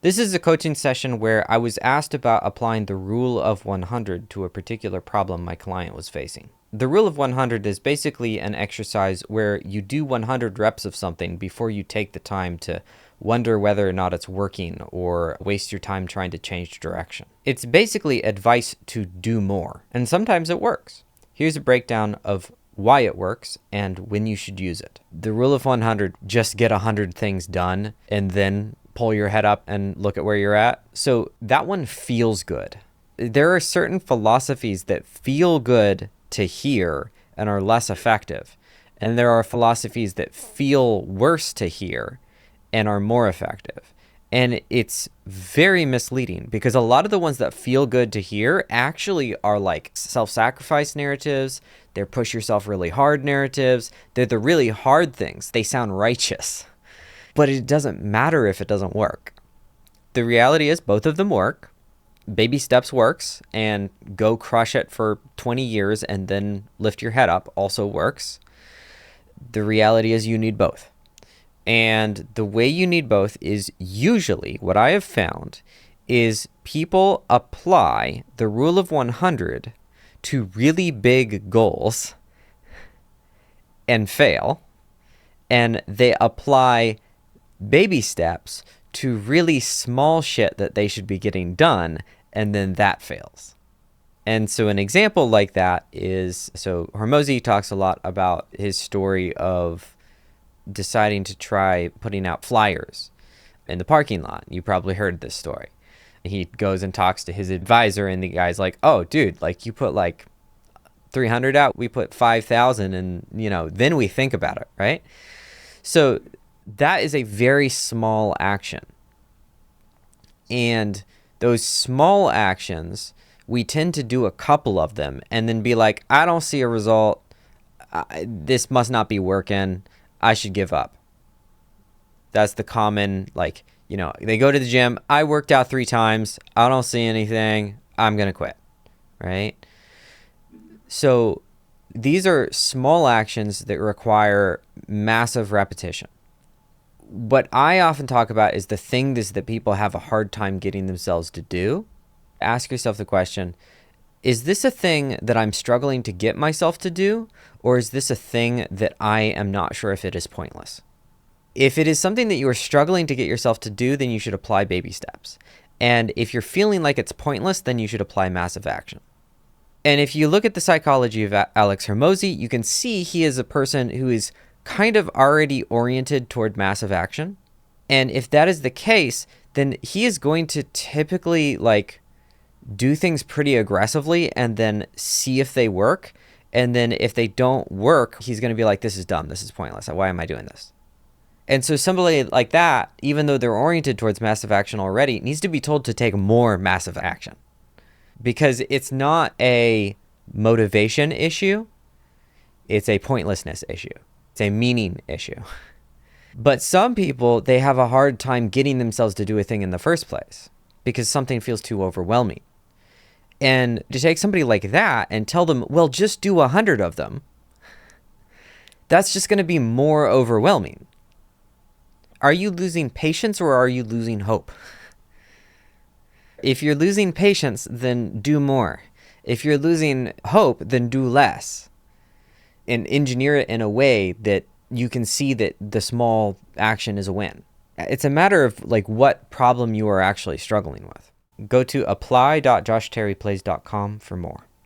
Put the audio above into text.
This is a coaching session where I was asked about applying the rule of 100 to a particular problem my client was facing. The rule of 100 is basically an exercise where you do 100 reps of something before you take the time to wonder whether or not it's working or waste your time trying to change direction. It's basically advice to do more, and sometimes it works. Here's a breakdown of why it works and when you should use it. The rule of 100, just get 100 things done and then pull your head up and look at where you're at. So that one feels good. There are certain philosophies that feel good to hear and are less effective. And there are philosophies that feel worse to hear and are more effective. And it's very misleading because a lot of the ones that feel good to hear actually are like self-sacrifice narratives. They're push yourself really hard narratives. They're the really hard things. They sound righteous. But it doesn't matter if it doesn't work. The reality is both of them work. Baby steps works, and go crush it for 20 years and then lift your head up also works. The reality is you need both. And the way you need both is usually, what I have found, is people apply the rule of 100 to really big goals and fail. And they apply baby steps to really small shit that they should be getting done, and then that fails. And so an example like that is, so Hormozi talks a lot about his story of deciding to try putting out flyers in the parking lot. You probably heard this story. He goes and talks to his advisor, and the guy's like, oh, dude, like you put like 300 out, we put 5,000, and then we think about it, right? So that is a very small action. And those small actions, we tend to do a couple of them and then be like, I don't see a result. This must not be working. I should give up. That's the common, they go to the gym. I worked out 3 times. I don't see anything. I'm going to quit, right? So these are small actions that require massive repetition. What I often talk about is the things that people have a hard time getting themselves to do. Ask yourself the question, is this a thing that I'm struggling to get myself to do, or is this a thing that I am not sure if it is pointless? If it is something that you are struggling to get yourself to do, then you should apply baby steps. And if you're feeling like it's pointless, then you should apply massive action. And if you look at the psychology of Alex Hormozi, you can see he is a person who is kind of already oriented toward massive action. And if that is the case, then he is going to typically do things pretty aggressively and then see if they work. And then if they don't work, he's going to be like, this is dumb. This is pointless. Why am I doing this? And so somebody like that, even though they're oriented towards massive action already, needs to be told to take more massive action, because it's not a motivation issue. It's a pointlessness issue. It's a meaning issue. But some people, they have a hard time getting themselves to do a thing in the first place because something feels too overwhelming. And to take somebody like that and tell them, well, just do 100 of them, that's just going to be more overwhelming. Are you losing patience or are you losing hope? If you're losing patience, then do more. If you're losing hope, then do less. And engineer it in a way that you can see that the small action is a win. It's a matter of what problem you are actually struggling with. Go to apply.joshterryplays.com for more.